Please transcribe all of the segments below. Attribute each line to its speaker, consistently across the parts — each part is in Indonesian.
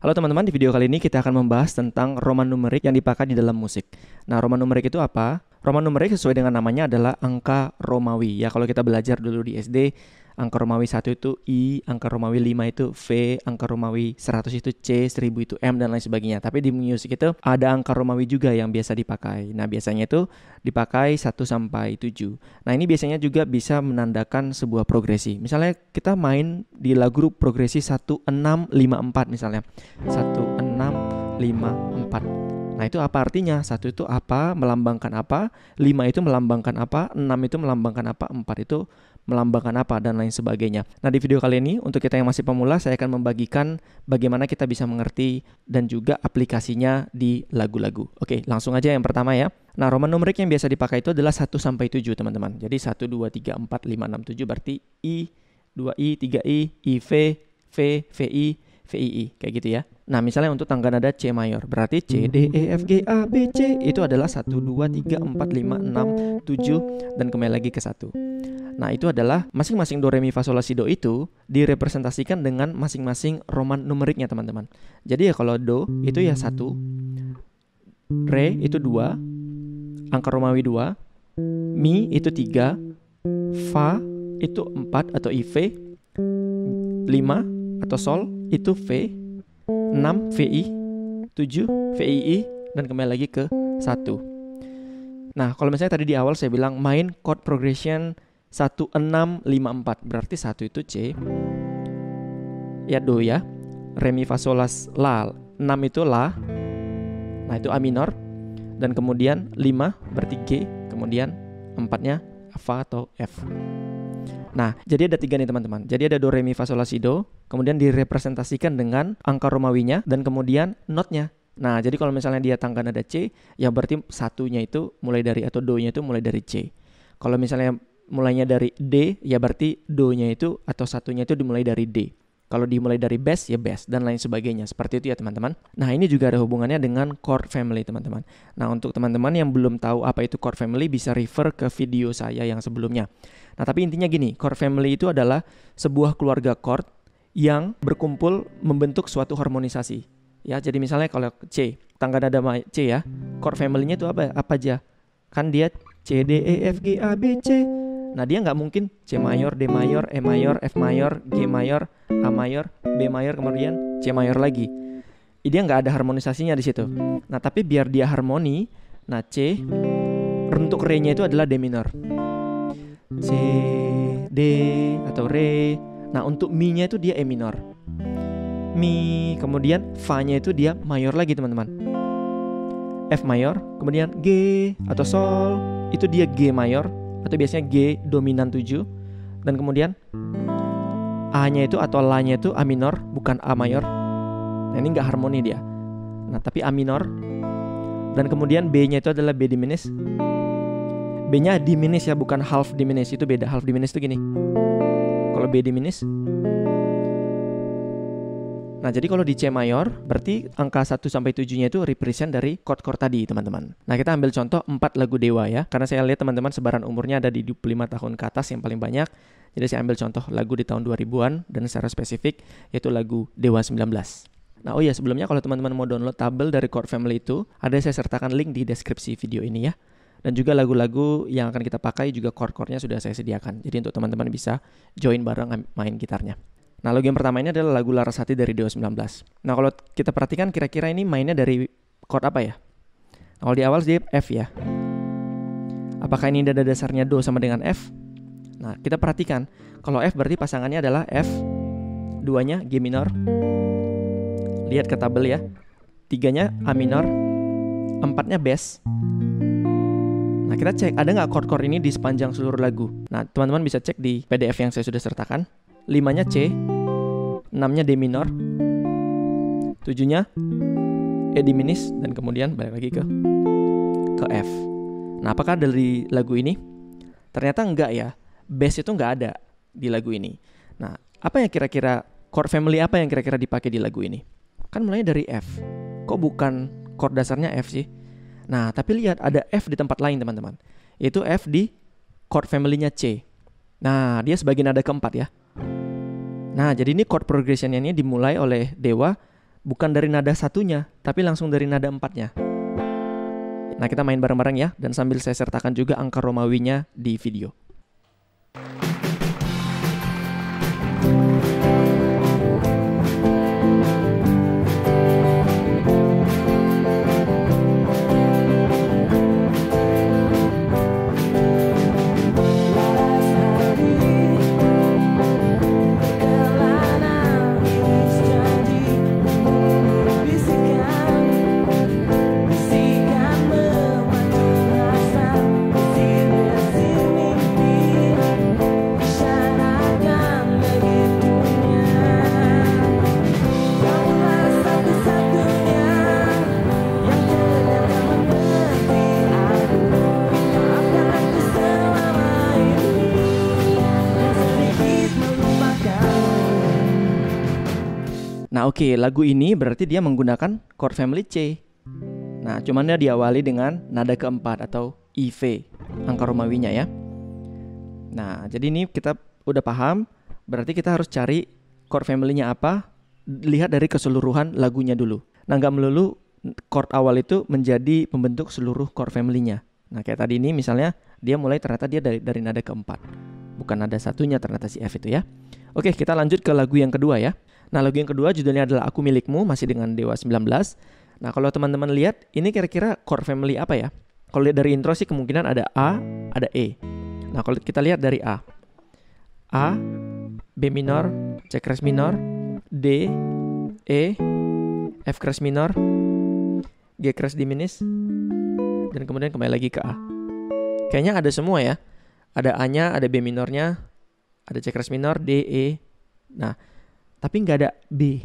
Speaker 1: Halo teman-teman, di video kali ini kita akan membahas tentang roman numerik yang dipakai di dalam musik. Nah, roman numerik itu apa? Roman numerik sesuai dengan namanya adalah angka Romawi. Ya, kalau kita belajar dulu di SD, angka Romawi 1 itu I, angka Romawi 5 itu V, angka Romawi 100 itu C, 1000 itu M, dan lain sebagainya. Tapi di musik itu ada angka Romawi juga yang biasa dipakai. Nah, biasanya itu dipakai 1 sampai 7. Nah, ini biasanya juga bisa menandakan sebuah progresi. Misalnya kita main di lagu progresi 1654 misalnya. 1654. Nah, itu apa artinya? 1 itu apa, melambangkan apa, 5 itu melambangkan apa, 6 itu melambangkan apa, 4 itu melambangkan apa, dan lain sebagainya. Nah, di video kali ini untuk kita yang masih pemula, saya akan membagikan bagaimana kita bisa mengerti dan juga aplikasinya di lagu-lagu. Oke, langsung aja yang pertama ya. Nah, roman numerik yang biasa dipakai itu adalah 1 sampai 7, teman-teman. Jadi 1 2 3 4 5 6 7 berarti I, 2I, 3I, IV, V, VI, VII, kayak gitu ya. Nah, misalnya untuk tangga nada C mayor, berarti C, D, E, F, G, A, B, C. Itu adalah 1, 2, 3, 4, 5, 6, 7, dan kembali lagi ke 1. Nah, itu adalah masing-masing do, re, mi, fa, sol, la, si, do itu direpresentasikan dengan masing-masing roman numeriknya, teman-teman. Jadi ya kalau do itu ya 1, re itu 2, angka Romawi 2, mi itu 3, fa itu 4 atau IV, 5 atau sol itu V, 6 VI, 7 VII, dan kembali lagi ke 1. Nah, kalau misalnya tadi di awal saya bilang main chord progression 1 6 5 4, berarti 1 itu C, ya do ya, re mi fa sol la, 6 itu la, nah itu A minor, dan kemudian 5 berarti G, kemudian 4-nya fa atau F. Nah, jadi ada 3 nih teman-teman. Jadi ada do, re, mi, fa, sol, la, si, do. Kemudian direpresentasikan dengan angka Romawinya dan kemudian notnya. Nah, jadi kalau misalnya dia tangga nada C, ya berarti satunya itu mulai dari, atau do-nya itu mulai dari C. Kalau misalnya mulainya dari D, ya berarti do-nya itu atau satunya itu dimulai dari D. Kalau dimulai dari bass, ya bass, dan lain sebagainya. Seperti itu ya teman-teman. Nah, ini juga ada hubungannya dengan chord family teman-teman. Nah, untuk teman-teman yang belum tahu apa itu chord family, bisa refer ke video saya yang sebelumnya. Nah, tapi intinya gini, chord family itu adalah sebuah keluarga chord yang berkumpul membentuk suatu harmonisasi. Ya, jadi misalnya kalau C, tangga nada C ya, chord family-nya itu apa aja? Kan dia C, D, E, F, G, A, B, C. Nah, dia nggak mungkin C mayor, D mayor, E mayor, F mayor, G mayor, A mayor, B mayor, kemudian C mayor lagi. Dia nggak ada harmonisasinya di situ. Nah, tapi biar dia harmoni, nah C, untuk re-nya itu adalah D minor. C, D, atau re. Nah, untuk mi-nya itu dia E minor. Mi, kemudian fa-nya itu dia mayor lagi, teman-teman. F mayor, kemudian G atau sol, itu dia G mayor, atau biasanya G dominan 7. Dan kemudian A-nya itu atau La-nya itu A minor, bukan A mayor. Nah, ini nggak harmoni dia. Nah, tapi A minor. Dan kemudian B-nya itu adalah B diminished. B-nya diminished ya, bukan half diminished. Itu beda. Half diminished itu gini. Kalau B diminished. Nah, jadi kalau di C mayor, berarti angka 1 sampai 7-nya itu represent dari chord-chord tadi, teman-teman. Nah, kita ambil contoh 4 lagu Dewa ya. Karena saya lihat teman-teman sebaran umurnya ada di 25 tahun ke atas yang paling banyak. Jadi saya ambil contoh lagu di tahun 2000-an dan secara spesifik yaitu lagu Dewa 19. Nah, oh iya, sebelumnya kalau teman-teman mau download tabel dari chord family itu, ada saya sertakan link di deskripsi video ini ya. Dan juga lagu-lagu yang akan kita pakai juga chord-chordnya sudah saya sediakan. Jadi untuk teman-teman bisa join bareng main gitarnya. Nah, lagu yang pertama ini adalah lagu Larasati dari Dewa 19. Nah, kalau kita perhatikan kira-kira ini mainnya dari chord apa ya? Nah, kalau di awal dia F ya. Apakah ini nada dasarnya Do sama dengan F? Nah, kita perhatikan. Kalau F berarti pasangannya adalah F, 2-nya G minor. Lihat ke tabel ya. 3-nya A minor, 4-nya bass. Nah, kita cek ada nggak chord-chord ini di sepanjang seluruh lagu. Nah, teman-teman bisa cek di PDF yang saya sudah sertakan. 5-nya C, 6-nya D minor, 7-nya E diminished, dan kemudian balik lagi ke F. Nah, apakah dari lagu ini? Ternyata enggak ya. Bass itu enggak ada di lagu ini. Nah, apa yang kira-kira chord family apa yang kira-kira dipakai di lagu ini? Kan mulainya dari F. Kok bukan chord dasarnya F sih? Nah, tapi lihat ada F di tempat lain, teman-teman. Yaitu F di chord family-nya C. Nah, dia sebagai nada keempat ya. Nah, jadi ini chord progression-nya ini dimulai oleh Dewa bukan dari nada satunya, tapi langsung dari nada empatnya. Nah, kita main bareng-bareng ya, dan sambil saya sertakan juga angka Romawinya di video. Nah oke, lagu ini berarti dia menggunakan chord family C. Nah cuman dia diawali dengan nada keempat atau IV, angka Romawinya ya. Nah jadi ini kita udah paham, berarti kita harus cari chord family-nya apa, lihat dari keseluruhan lagunya dulu. Nah gak melulu chord awal itu menjadi pembentuk seluruh chord family-nya. Nah kayak tadi ini misalnya dia mulai ternyata dia dari nada keempat, bukan nada satunya ternyata si F itu ya. Oke, kita lanjut ke lagu yang kedua ya. Nah lagu yang kedua judulnya adalah Aku Milikmu, masih dengan Dewa 19. Nah kalau teman-teman lihat ini kira-kira chord family apa ya? Kalau lihat dari intro sih kemungkinan ada A, ada E. Nah kalau kita lihat dari A, B minor, C crash minor, D, E, F crash minor, G crash diminished, dan kemudian kembali lagi ke A. Kayaknya ada semua ya. Ada A-nya, ada B minornya, ada C crash minor, D, E. Nah tapi nggak ada B,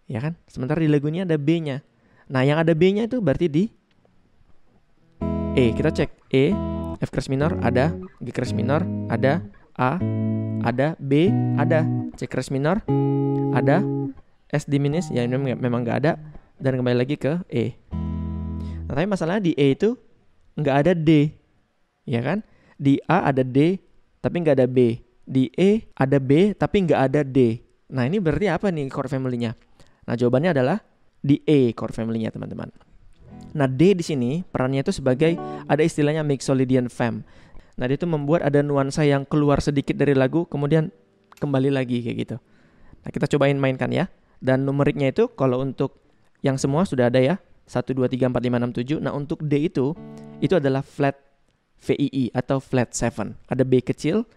Speaker 1: ya kan? Sementara di lagu ini ada B-nya. Nah, yang ada B-nya itu berarti di E. Kita cek E, F crash minor, ada G crash minor, ada A, ada B, ada C crash minor, ada S diminished, ya ini memang nggak ada, dan kembali lagi ke E. Nah, tapi masalahnya di E itu nggak ada D, ya kan? Di A ada D, tapi nggak ada B. Di E ada B, tapi nggak ada D. Nah ini berarti apa nih chord family-nya? Nah jawabannya adalah di E chord family-nya teman-teman. Nah D di sini perannya itu sebagai ada istilahnya Mixolydian fem. Nah dia itu membuat ada nuansa yang keluar sedikit dari lagu kemudian kembali lagi kayak gitu. Nah kita cobain mainkan ya. Dan numeriknya itu kalau untuk yang semua sudah ada ya, 1, 2, 3, 4, 5, 6, 7. Nah untuk D itu adalah flat VII atau flat 7. Ada B kecil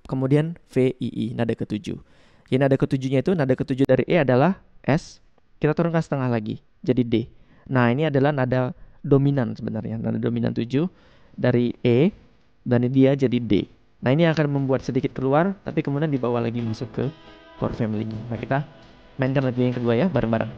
Speaker 1: kemudian VII nada ke-7. Ya nada ke-7-nya itu, nada ke-7 dari E adalah S. Kita turunkan setengah lagi, jadi D. Nah ini adalah nada dominan sebenarnya. Nada dominan 7 dari E, dan dia jadi D. Nah ini akan membuat sedikit keluar, tapi kemudian dibawa lagi masuk ke chord family-nya. Nah kita mainkan lagu yang kedua ya, bareng-bareng.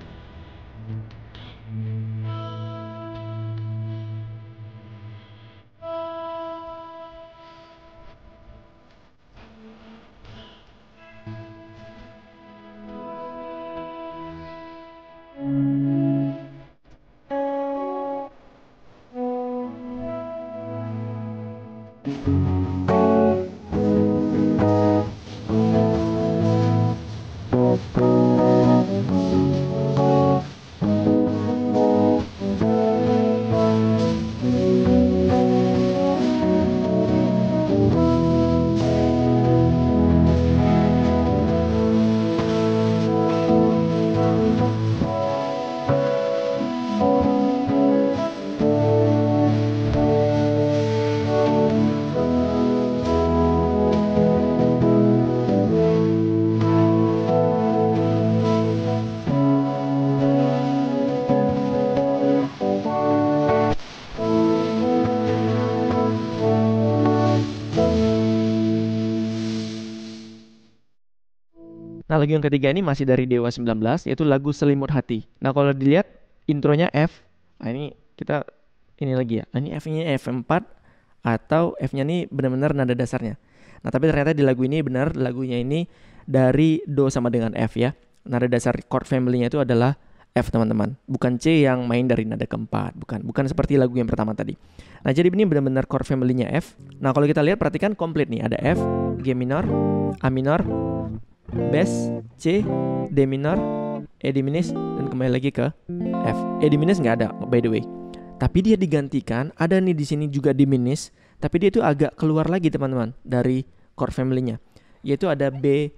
Speaker 1: Nah lagu yang ketiga ini masih dari Dewa 19, yaitu lagu Selimut Hati. Nah kalau dilihat intronya F. Nah ini kita ini lagi ya. Nah, ini F-nya F4 atau F-nya ini benar-benar nada dasarnya. Nah tapi ternyata di lagu ini benar lagunya ini dari Do sama dengan F ya. Nada dasar chord family-nya itu adalah F teman-teman. Bukan C yang main dari nada keempat. Bukan seperti lagu yang pertama tadi. Nah jadi ini benar-benar chord family-nya F. Nah kalau kita lihat perhatikan komplit nih. Ada F, G minor, A minor, bass, C, D minor, E diminished, dan kembali kembali lagi ke F. E diminis nggak ada by the way. Tapi dia digantikan, ada nih di sini juga diminis, tapi dia itu agak keluar lagi teman-teman dari chord family-nya. Yaitu ada B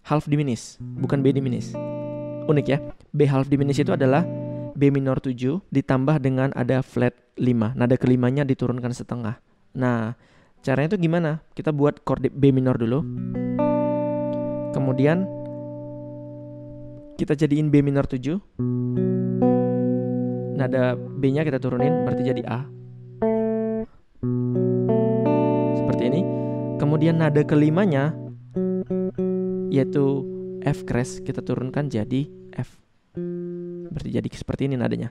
Speaker 1: half diminis, bukan B diminis. Unik ya. B half diminis itu adalah B minor 7 ditambah dengan ada flat 5. Nada kelimanya diturunkan setengah. Nah, caranya itu gimana? Kita buat chord B minor dulu. Kemudian kita jadiin B minor 7. Nada B-nya kita turunin, berarti jadi A. Seperti ini. Kemudian nada kelimanya, yaitu F crash, kita turunkan jadi F. Berarti jadi seperti ini nadanya.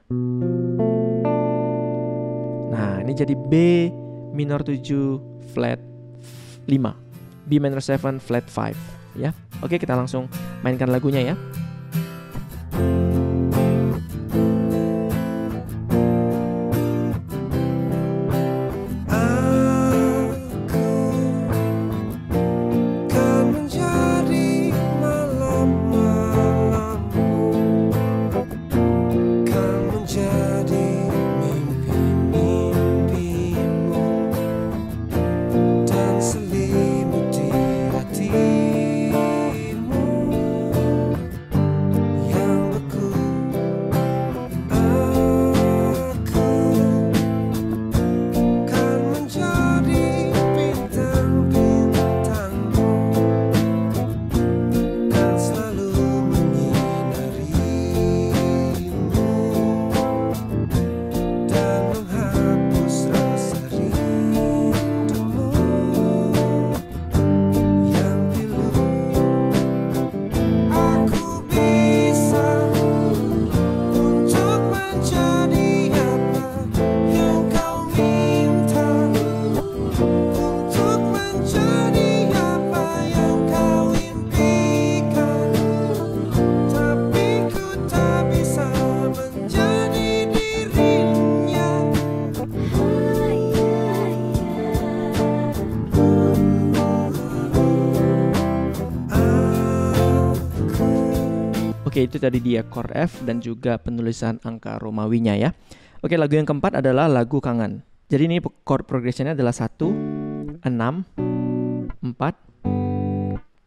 Speaker 1: Nah, ini jadi B minor 7 flat 5. B minor 7 flat 5 ya. Oke, kita langsung mainkan lagunya ya. Oke, itu tadi dia chord F dan juga penulisan angka Romawinya ya. Oke, lagu yang keempat adalah lagu Kangen. Jadi ini chord progressionnya adalah 1, 6, 4,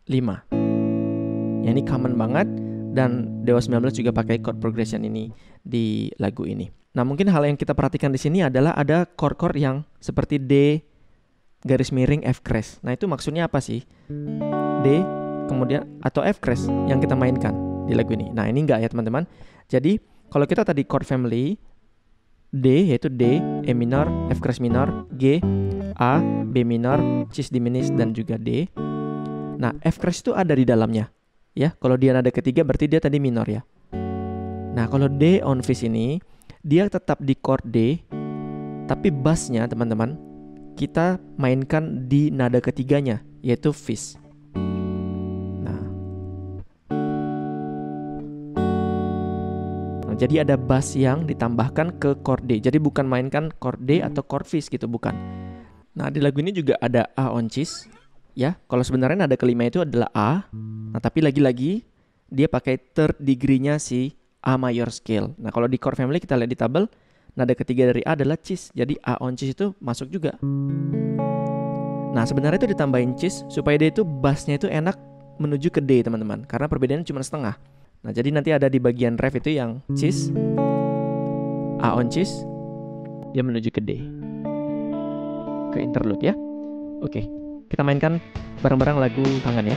Speaker 1: 5. Ya, ini common banget dan Dewa 19 juga pakai chord progression ini di lagu ini. Nah, mungkin hal yang kita perhatikan di sini adalah ada chord-chord yang seperti D garis miring F crash. Nah, itu maksudnya apa sih? D kemudian atau F crash yang kita mainkan di lagu ini. Nah, ini enggak ya teman-teman. Jadi kalau kita tadi chord family D yaitu D, E minor, F crash minor, G, A, B minor, cis diminis dan juga D. Nah, F crash itu ada di dalamnya. Ya, kalau dia nada ketiga berarti dia tadi minor ya. Nah, kalau D on fis ini dia tetap di chord D, tapi bassnya teman-teman kita mainkan di nada ketiganya yaitu fis. Jadi ada bass yang ditambahkan ke chord D. Jadi bukan mainkan chord D atau chord fis gitu, bukan. Nah, di lagu ini juga ada A on cis. Ya, kalau sebenarnya nada kelima itu adalah A. Nah, tapi lagi-lagi dia pakai third degree-nya si A major scale. Nah, kalau di chord family kita lihat di tabel, nada ketiga dari A adalah cis. Jadi A on cis itu masuk juga. Nah, sebenarnya itu ditambahin cis supaya dia itu bassnya itu enak menuju ke D, teman-teman. Karena perbedaannya cuma setengah. Nah, jadi nanti ada di bagian ref itu yang cis, A on cis, dia menuju ke D, ke interlude ya. Oke, kita mainkan bareng-bareng lagu Kangen ya.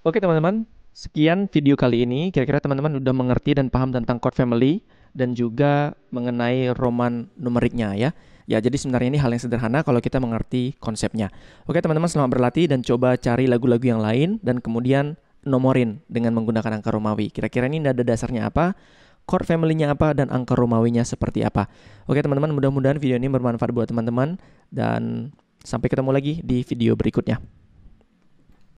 Speaker 1: Oke teman-teman, sekian video kali ini. Kira-kira teman-teman udah mengerti dan paham tentang chord family dan juga mengenai Roman numeriknya ya. Ya, jadi sebenarnya ini hal yang sederhana kalau kita mengerti konsepnya. Oke teman-teman, selamat berlatih dan coba cari lagu-lagu yang lain dan kemudian nomorin dengan menggunakan angka Romawi. Kira-kira ini nada dasarnya apa, chord family-nya apa, dan angka Romawinya seperti apa. Oke teman-teman, mudah-mudahan video ini bermanfaat buat teman-teman dan sampai ketemu lagi di video berikutnya.